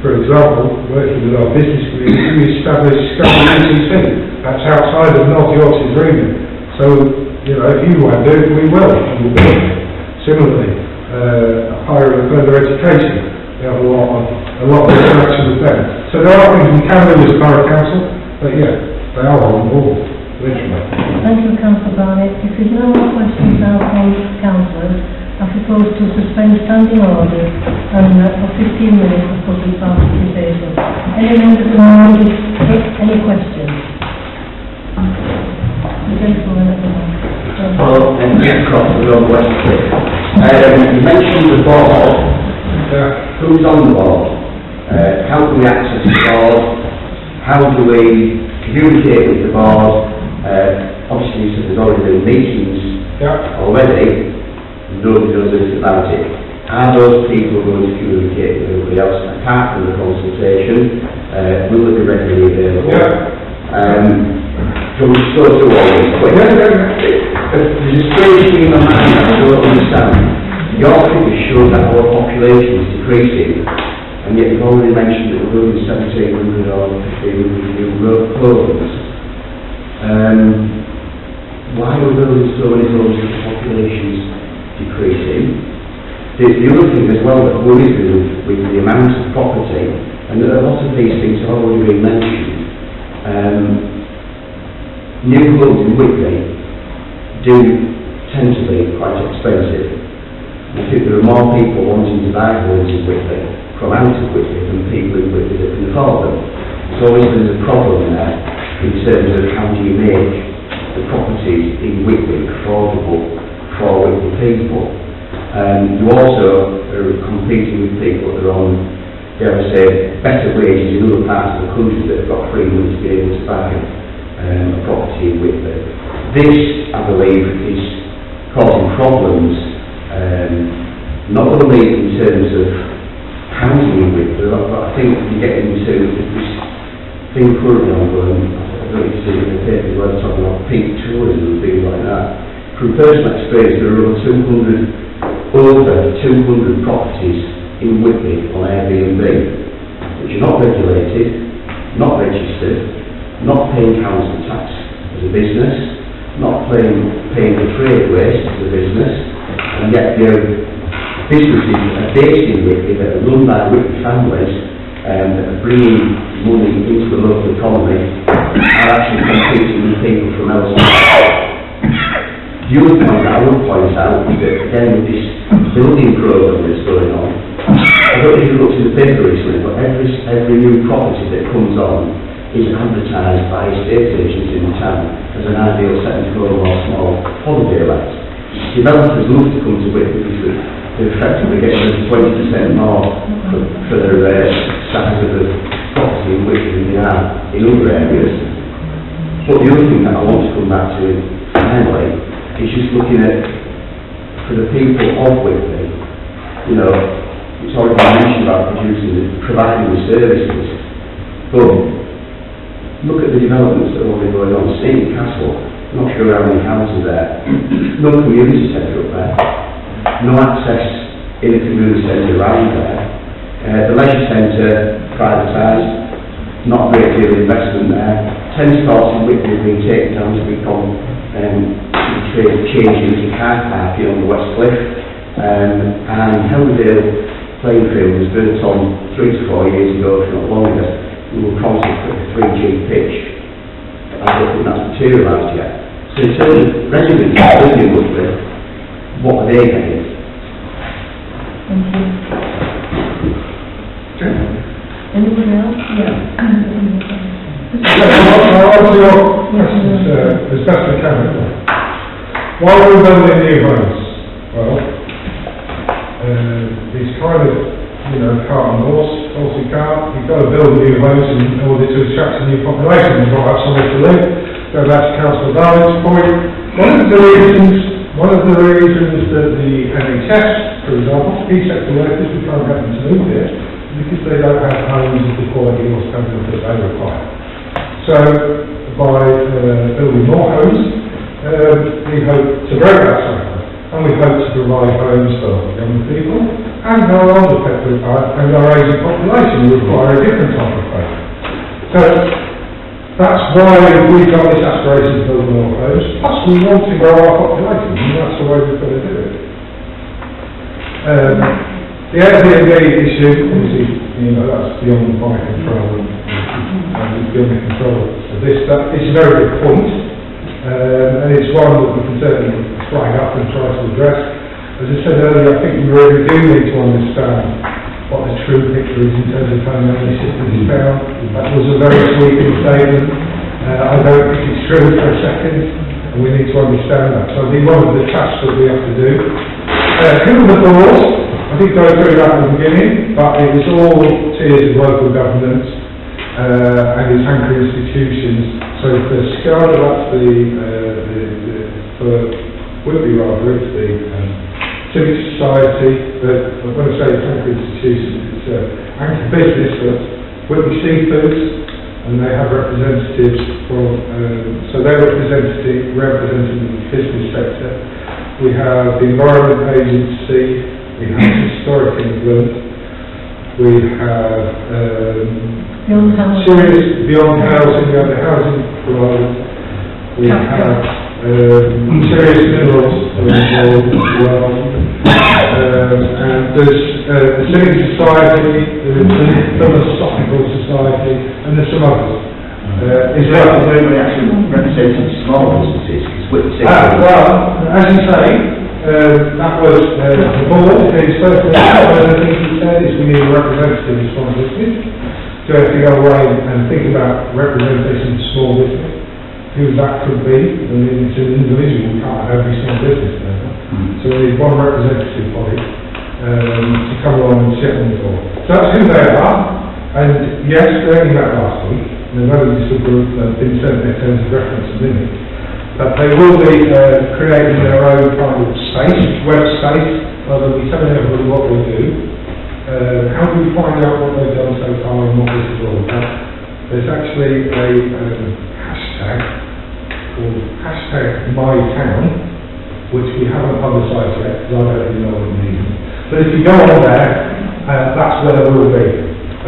Speaker 1: for example, working with our business community, we established Scotland UCC. That's outside of North Yorkshire's remit. So, you know, if you want to do it, we will. And we'll do it. Similarly, higher and further education, we have a lot of interaction with them. So there are things we can do as Borough Council, but yeah, they are on board, literally.
Speaker 9: Thank you, Councillor Barnett. If there's no more questions now from councillors, I propose to suspend standing orders and for 15 minutes for public participation. Any members of the board, any questions? The gentleman at the back.
Speaker 10: Well, Nick Crawford on West Cliff. You mentioned the board. Who's on the board? How can we access the board? How do we communicate with the board? Obviously, you said there's already been meetings already. Nobody knows anything about it. Are those people going to communicate with everybody else apart from the consultation? Will they be regularly available? Can we just go through all this quick? There's a strange thing in my mind that I don't understand. Your figures show that our population is decreasing, and yet you've already mentioned that we're building 1,700 or 1,500 new homes. Why are we building so many homes if the population's decreasing? The other thing as well that worries me with the amount of property, and a lot of these things have already been mentioned, new homes in Whitby do tend to be quite expensive. I think there are more people wanting to buy homes in Whitby from out of Whitby than people in Whitby that can afford them. So obviously there's a problem there in terms of how do you make the properties in Whitby affordable for Whitby people. You also are competing with people that are on, dare I say, better wages in other parts of the country that have got free money to be able to buy a property in Whitby. This, I believe, is causing problems, not only in terms of housing in Whitby, but I think you get into this thing currently ongoing. I don't know if you've seen it in the paper where they're talking about peak tourism and things like that. From personal experience, there are over 200 properties in Whitby on Airbnb, which are not regulated, not registered, not paying council tax as a business, not paying the trade waste as a business, and yet there are businesses that are based in Whitby that are run by Whitby families that are bringing money into the local economy, are actually competing with people from elsewhere. The other point that I would point out is that, again, with this building programme that's going on, I don't know if you looked in the paper recently, but every new property that comes on is advertised by estate agents in the town as an ideal second home or small holiday let. Developers love to come to Whitby because they're effectively getting 20% more for their size of the property in Whitby than they are in other areas. But the other thing that I want to come back to finally is just looking at, for the people of Whitby, you know, it's already been mentioned about providing the services, but look at the developments that are already going on. St Castle, not sure how many houses there, no community centre up there, no access in the community centre around there, the leisure centre privatised, not a great deal of investment there, tennis courts in Whitby have been taken down to become changed into car parking on the West Cliff, and Helmdale playing field was built on 3 to 4 years ago, if not longer. We were promised a 3G pitch. I don't think that's materialised yet. So in terms of residents living in Whitby, what are they getting?
Speaker 9: Thank you.
Speaker 1: Okay.
Speaker 9: Anybody else? Yeah.
Speaker 1: I'll answer your questions as best I can. Why are we building new homes? Well, it's kind of, cart and horse and cart. You've got to build new homes in order to attract a new population. You've got to have somewhere to live. Go back to Councillor Darling's point. One of the reasons that the NHS, for example, key sector workers, we can't get them to move here because they don't have homes of the quality or standard that they require. So, by building more homes, we hope to break that cycle, and we hope to provide homes for young people and our older people and our aging population who require a different type of home. So, that's why we've got this aspiration to build more homes, plus we want to grow our population, and that's the way we've got to do it. The Airbnb issue, obviously, that's beyond my control, and beyond the control of this. That is a very good point, and it's one that we can certainly flag up and try to address. As I said earlier, I think we really do need to understand what the true picture is in terms of how many systems is found. That was a very sweeping statement. I don't think it's true for a second, and we need to understand that. So it'll be one of the tasks that we have to do. Who the board? I did go through that at the beginning, but it was all tiers of local government and its anchor institutions. So for SCADA, that's for Whitby rather, it's the civic society, but when I say it's anchor institutions, it's anchor business, that's Whitby Seafoods, and they have representatives from, so they're representing the business sector. We have the Environment Agency, we have Historic England, we have Beyond Housing, we have the Housing Providers, we have Serious Minerals as well, and there's the Civic Society, the Philosophical Society, and there's some others.
Speaker 10: Is that the actually representing small businesses?
Speaker 1: Well, as you say, that was the board. His first one of the things he said is we need a representative of small business. So if you go away and think about representation of small business, who that could be, I mean, it's an individual, we can't have every small business there. So we need one representative body to come along and sit on the board. So that's who they are. And yes, they only met last week. They've only just been sent their terms of reference a minute. But they will be creating their own kind of space, web space, where they'll be telling everybody what they do. How do we find out what they've done so far and what this is all about? There's actually a hashtag called #MyTown, which we haven't publicised yet because I don't really know what it means. But if you go on there, that's where they will be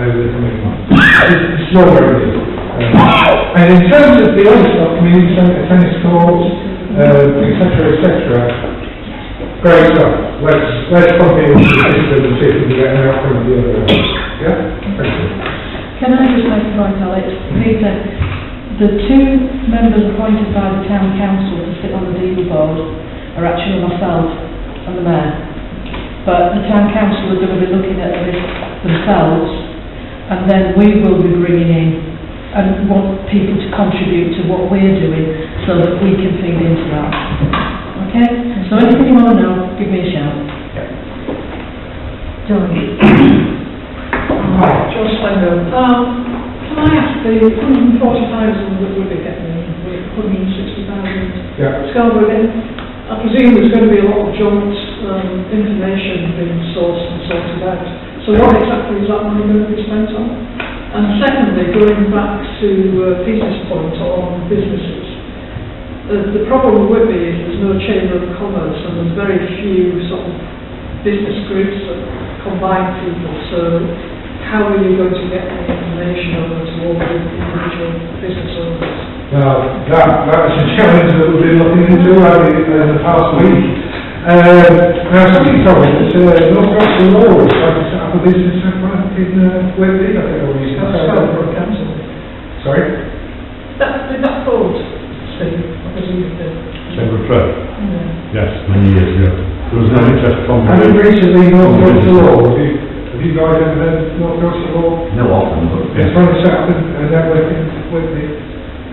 Speaker 1: over the coming months. It's not very good. And in terms of the other stuff, community centre, tennis courts, etc., great stuff. Let's pump it into the system and see if we can get an outcome of the other one. Yeah? Thank you.
Speaker 6: Can I just make a point, Alex? Peter, the two members appointed by the town council to sit on the deal board are actually myself and the mayor. But the town council are going to be looking at this themselves, and then we will be bringing in and want people to contribute to what we're doing so that we can feed into that. Okay? So anything you want to know, give me a shout.
Speaker 9: John.
Speaker 6: John Slender. Can I ask the 140,000 that we'll be getting, 160,000 Scarborough again? I presume there's going to be a lot of joint information being sourced and sorted out. So what exactly is that money going to be spent on? And secondly, going back to Peter's point on businesses, the problem with Whitby is there's no chamber of commerce and there's very few sort of business groups that combine people. So how are you going to get the information over to all the individual business owners?
Speaker 1: Well, that's a challenge that we've been looking into over the past week. Now, somebody told me that North Council Law is trying to set up a business network in Whitby. I think I'll use that.
Speaker 6: Scarborough Council.
Speaker 1: Sorry?
Speaker 6: Did that fall, Steve?
Speaker 3: Member Fred? Yes, many years ago. There was no interest from
Speaker 1: And
Speaker 3: the...
Speaker 1: recently, North Yorkshire Law, have you guys ever heard of North Yorkshire Law?
Speaker 10: No, often, but...
Speaker 1: It's trying to set up a network with the...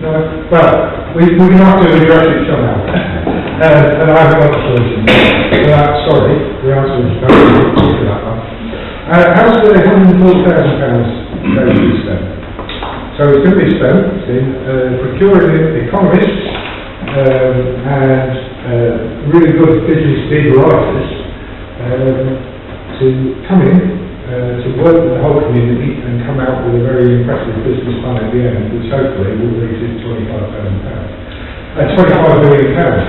Speaker 1: No, well, we're going to have to address it somehow. And I haven't got the solution. Sorry, the answer is no to that one. How's the £140,000 going to be spent? So it's going to be spent in procuring economists and really good business lead writers to come in, to work with the whole community and come out with a very impressive business plan at the end, which hopefully will reach £25,000. 25 million pounds.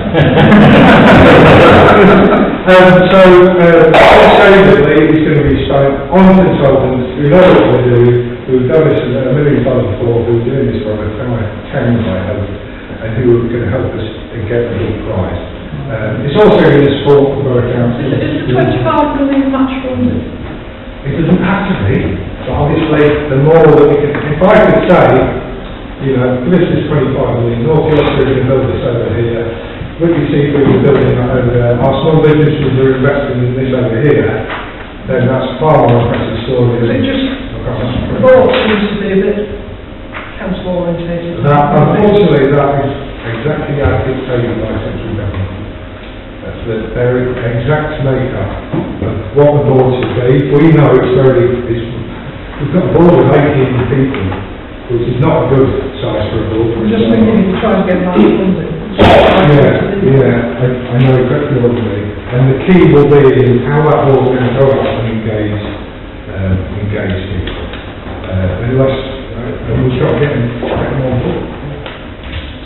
Speaker 1: So, sustainably, it's going to be spent on consultants who know what they're doing, who've done this a million times before, who are doing this for a town, I hope, and who are going to help us get the big prize. It's also going to support the borough council.
Speaker 6: Is the 25 million much funded?
Speaker 1: It doesn't have to be, but obviously the more that we can, if I could say, you know, this is 25 million, North Yorkshire is going to build this over here, Whitby Seafood is building that over there, our small businesses are investing in this over here, then that's far more impressive story.
Speaker 6: It just, the board seems to be a bit council orientated.
Speaker 1: Unfortunately, that is exactly as dictated by central government. That's their exact makeup of what the board should be. We know we've got a board of 18 people, which is not a good size for a board.
Speaker 6: I'm just thinking to try and get money funding.
Speaker 1: I know exactly what you mean. And the key will be in how that board's going to go out and engage people. Unless we'll start getting them on board.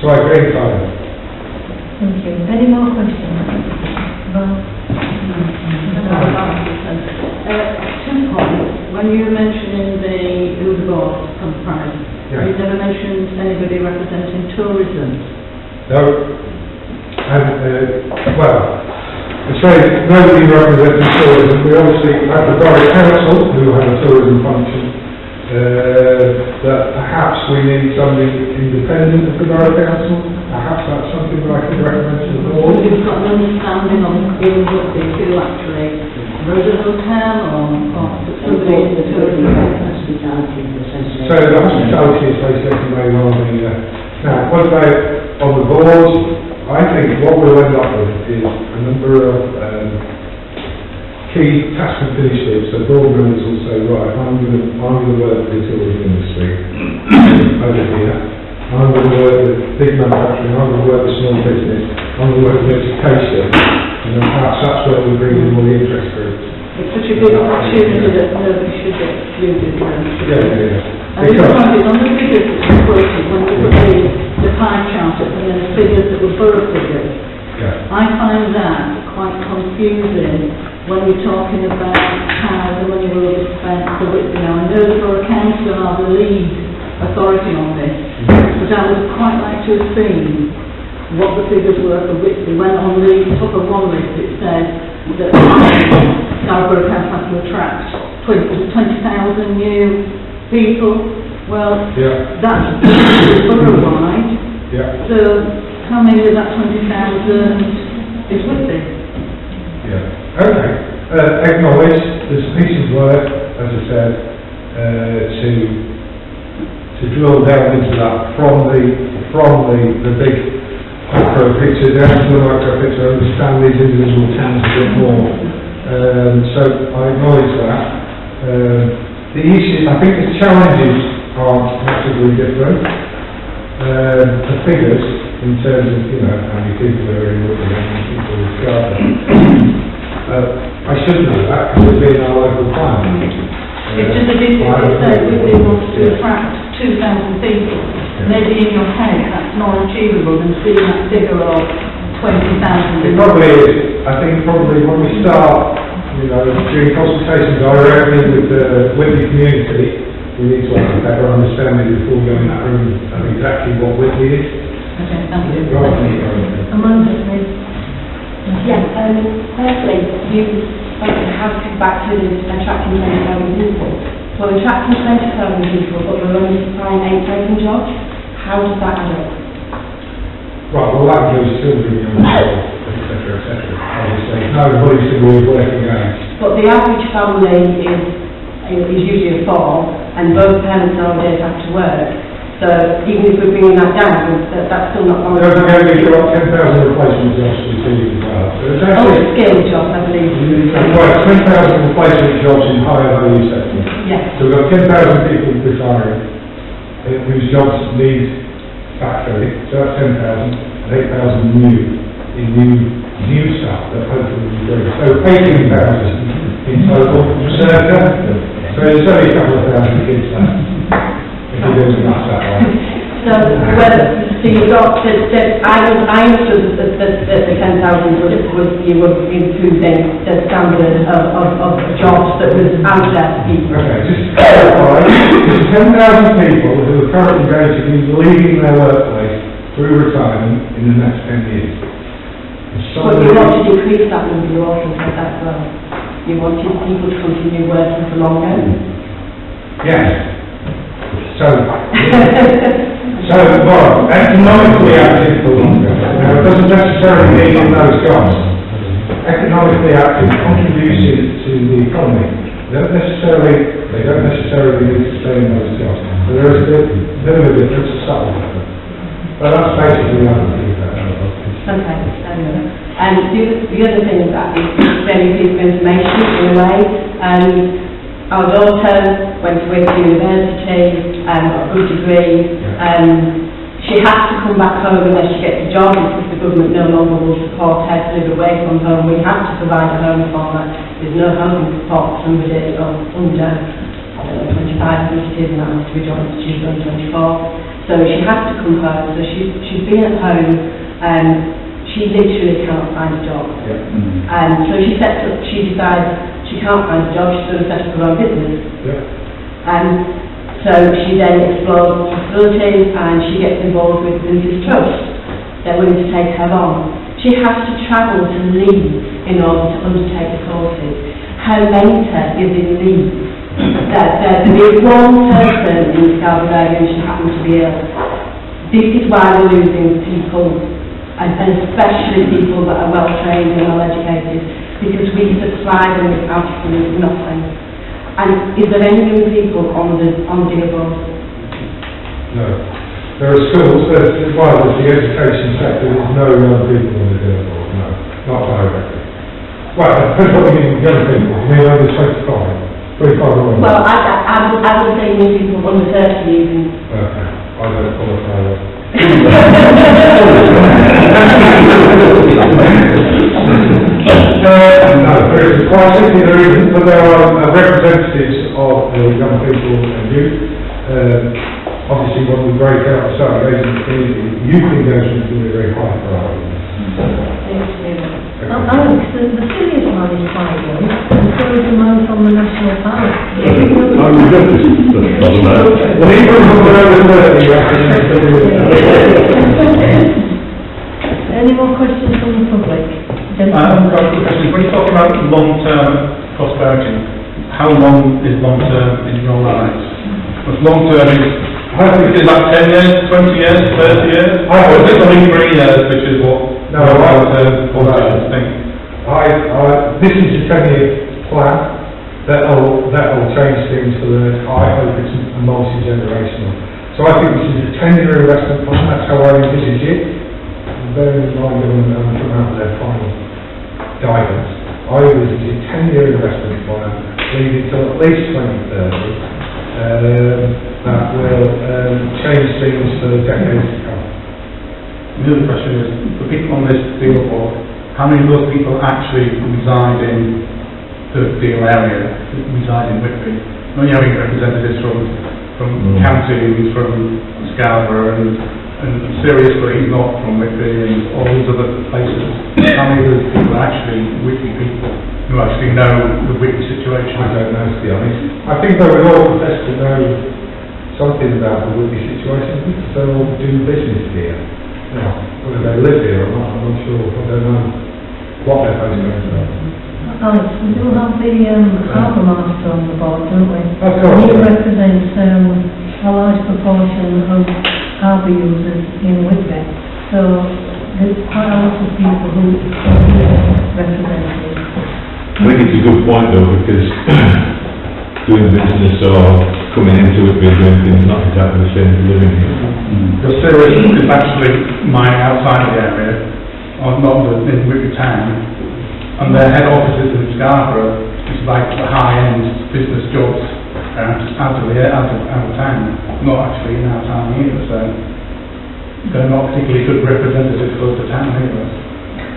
Speaker 1: So I agree, Simon.
Speaker 9: Thank you. Any more questions? Well,
Speaker 7: 2 points. When you were mentioning who the board comprised, you never mentioned anybody representing tourism.
Speaker 1: No. And, well, I say nobody representing tourism. We obviously have the borough council who have a tourism function. That perhaps we need somebody independent of the borough council. Perhaps that's something that I could recommend to the board.
Speaker 7: You've got an understanding on who would be who actually runs a hotel or somebody in the tourism hospitality association.
Speaker 1: So the hospitality association may well be. Now, what about on the board? I think what we'll end up with is a number of key task and finish groups. So board members will say, right, I'm going to work with the tourism industry over here. I'm going to work with big manufacturing. I'm going to work with small business. I'm going to work with education. And then perhaps that's where we bring in all the interest groups.
Speaker 7: It's such a big opportunity that nobody should get excluded.
Speaker 1: Yeah.
Speaker 7: And the point is, on the figures that you quoted, when we put the pie chart up and then the figures that were borough figures, I find that quite confusing when you're talking about how the money will be spent for Whitby. Now, I know the borough council are the lead authority on this, but I would quite like to have seen what the figures were for Whitby. When on the top of one list it said that Scarborough Council has to attract 20,000 new people. Well, that's borough-wide. So how many of that 20,000 is Whitby?
Speaker 1: Okay. Acknowledge there's a piece of work, as I said, to drill down into that from the big macro picture down to the micro picture, understand these individual towns a bit more. So I acknowledge that. The issue, I think the challenges are massively different. The figures, in terms of, how many people are in Whitby, how many people in Scarborough. I should know that because it's been our local plan.
Speaker 7: It's just a difficult to say Whitby wants to attract 2,000 people. Maybe in your head that's more achievable than seeing that figure of 20,000.
Speaker 1: It probably is. I think probably when we start, doing consultation directly with the Whitby community, we need to have a better understanding before we go in that room of exactly what Whitby is.
Speaker 7: Okay, thank you.
Speaker 9: Amanda, please.
Speaker 11: Yes, firstly, you spoke of how to get back to attracting 20,000 people. We're attracting 20,000 people, but we're only supplying 8,000 jobs. How does that add up?
Speaker 1: Right, well, that includes children, young people, et cetera, obviously. Nobody should be working age.
Speaker 11: But the average family is usually a 4, and both parents nowadays have to work. So even if we're bringing that down, that's still not going to...
Speaker 1: Don't forget we've got 10,000 replacement jobs to achieve as well. So it's actually...
Speaker 11: skilled jobs, I believe.
Speaker 1: Right, 10,000 replacement jobs in higher value sectors.
Speaker 11: Yes.
Speaker 1: So we've got 10,000 people retiring, whose jobs need backfilling, so that's 10,000, and 8,000 new staff that hopefully will be great. So 18,000 in total, circa. So there's only a couple of thousand kids left. If you do the maths that way.
Speaker 11: So you've got, I understood that the 10,000 you were improving the standard of jobs that was out there to people.
Speaker 1: Okay, just to clarify, there's 10,000 people who are currently going to be leaving their workplace through retirement in the next 10 years.
Speaker 11: But you want to decrease that number, you also said that as well. You wanted people to continue working for longer.
Speaker 1: Yes. So, well, economically active for longer. Now, it doesn't necessarily mean in those jobs. Economically active contribution to the economy. They don't necessarily need to stay in those jobs. So there is a bit of a difference to subtle. But that's basically what I'm thinking about.
Speaker 11: Okay, and the other thing is that is very piece of information in a way. Our daughter went to Whitby University, got a good degree. She has to come back home unless she gets a job because the government no longer will support her to live away from home. We have to provide a home for her. There's no home support for somebody under, I don't know, 25, which it is now, to be honest, she's only 24. So she has to come home. So she's been at home. She literally can't find a job. So she decides she can't find a job, she's going to set up her own business. So she then explores possibilities and she gets involved with Business Trust. They're willing to take her on. She has to travel to Leeds in order to undertake the courses. Her mentor is in Leeds. There is one person in Scarborough area and she happens to be ill. This is why we're losing people, and especially people that are well trained and well educated, because we supply them with absolutely nothing. And is there any young people on the deal board?
Speaker 1: No. There are schools, there's the education sector, there's no young people on the deal board, no. Not directly. Well, it depends what you mean young people. You mean under 25? 25 or under?
Speaker 11: Well, I would say young people under 30 even.
Speaker 1: Okay. I don't qualify that. No, there is quite simply there isn't, but there are representatives of the young people and youth. Obviously, when we break out the Saturday community, youth engagement is a very high priority.
Speaker 9: Alex, the serious one is quite good, and so is the man from the National Park. Any more questions from the public?
Speaker 12: I've got a question. When you talk about long-term prosperity, how long is long-term in your eyes? Because long-term is like 10 years, 20 years, 30 years? Or is it only 3 years, which is what long-term politicians think?
Speaker 1: This is a 10-year plan that'll change things for the, I hope it's multi-generational. So I think this is a 10-year investment plan, that's how I envisage it. Bearing in mind when they come out with their final guidance, I envisage a 10-year investment plan leading to at least 2030 that will change things for the decades to come.
Speaker 12: The other question is, for people on this deal board, how many of those people actually reside in the deal area, reside in Whitby? Not you having representatives from counties, from Scarborough, and seriously not from Whitby and all these other places. How many of those people are actually Whitby people who actually know the Whitby situation?
Speaker 1: I don't know, to be honest. I think they would all profess to know something about the Whitby situation because they all do business here. Now, whether they live here or not, I'm not sure. I don't know what their postcodes are.
Speaker 9: Alex, we do have the harbour master on the board, don't we?
Speaker 1: Of course.
Speaker 9: He represents a large proportion of harbour users in Whitby. So there's quite a lot of people who are represented.
Speaker 3: I think it's a good point though, because doing business or coming into it being is not exactly the same as living here.
Speaker 12: The series is actually mine outside the area, or not in Whitby town, and their head office is in Scarborough. It's like the high-end business jobs out of town, not actually in our town either, so they're not particularly good representatives of the town either.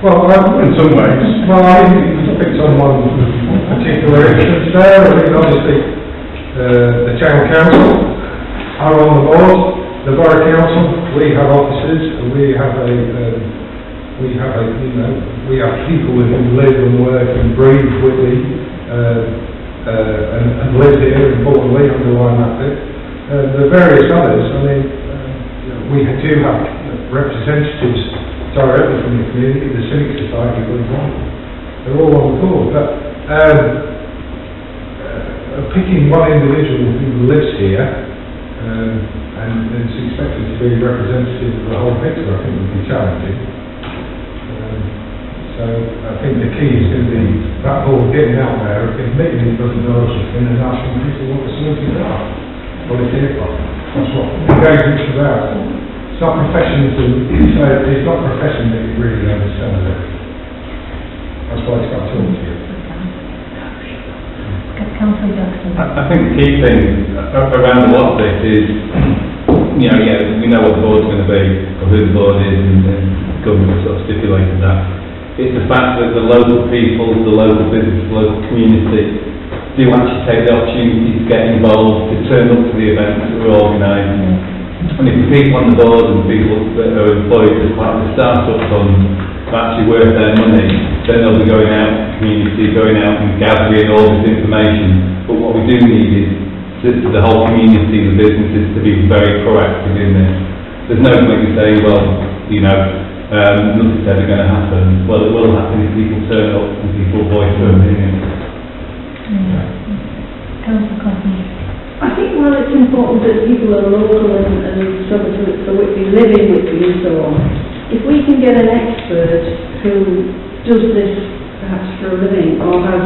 Speaker 1: Well,
Speaker 12: In some ways.
Speaker 1: well, I think someone particular interest there. I think obviously the town council are on the board, the borough council, we have offices, and we have people who live and work and breathe Whitby, and live here, importantly, underline that bit. The various others, I mean, we do have representatives directly from the community, the Civic Society, for example. They're all on the board, but picking one individual who lives here and is expected to be representative of the whole picture, I think would be challenging. So I think the key is going to be that board getting out there, admitting it doesn't know something and asking people what the solutions are. What it's here for. That's what engagement's about. It's not professionalism, it's not profession that you really understand it. That's why it's got to talk to you.
Speaker 9: Councillor Jackson.
Speaker 13: I think the key thing around a lot of this is, we know what the board's going to be, or who the board is, and the government sort of stipulated that. It's the fact that the local people, the local business, the local community do actually take the opportunity to get involved, to turn up to the events that we're organising. And if the people on the board and people that are employed as part of the start-up fund are actually worth their money, then they'll be going out to the community, going out and gathering all this information. But what we do need is the whole community, the businesses, to be very proactive in this. There's no point in saying, nothing's ever going to happen. Well, it will happen if people turn up and people voice their opinion.
Speaker 9: Councillor Cotton.
Speaker 7: I think while it's important that people are local and sort of so Whitby, live in Whitby and so on, if we can get an expert who does this perhaps for a living or has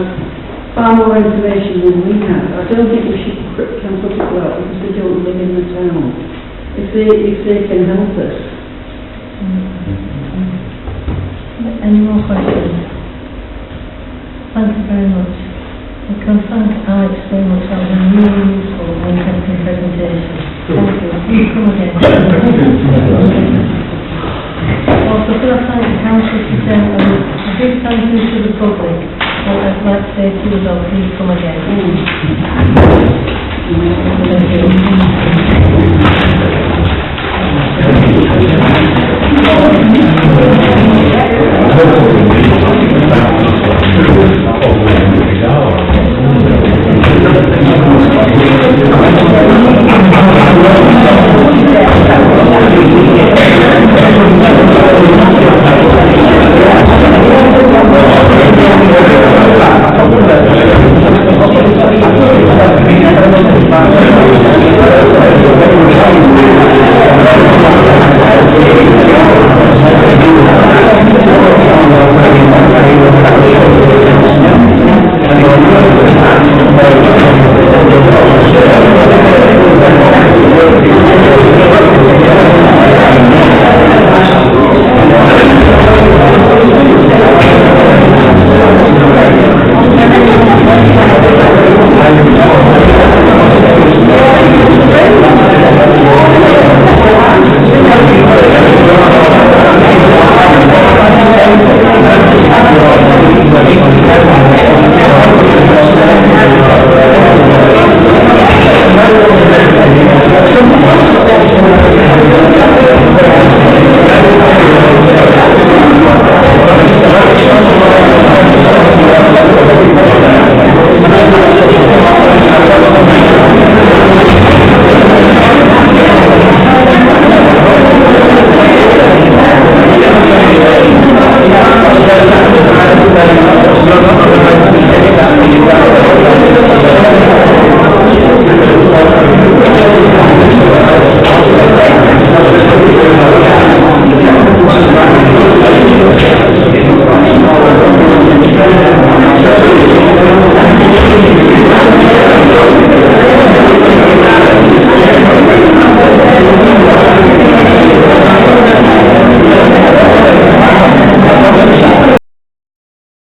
Speaker 7: far more information than we have, I don't think we should cancel people out because they don't live in the town. If they can help us.
Speaker 9: Any more questions? Thank you very much. I can thank Alex very much. That was a really useful and interesting presentation. Thank you. Please come again. Also, could I thank the council for saying a big thank you to the public. And I'd like to say to you as well, please come again. Thank you.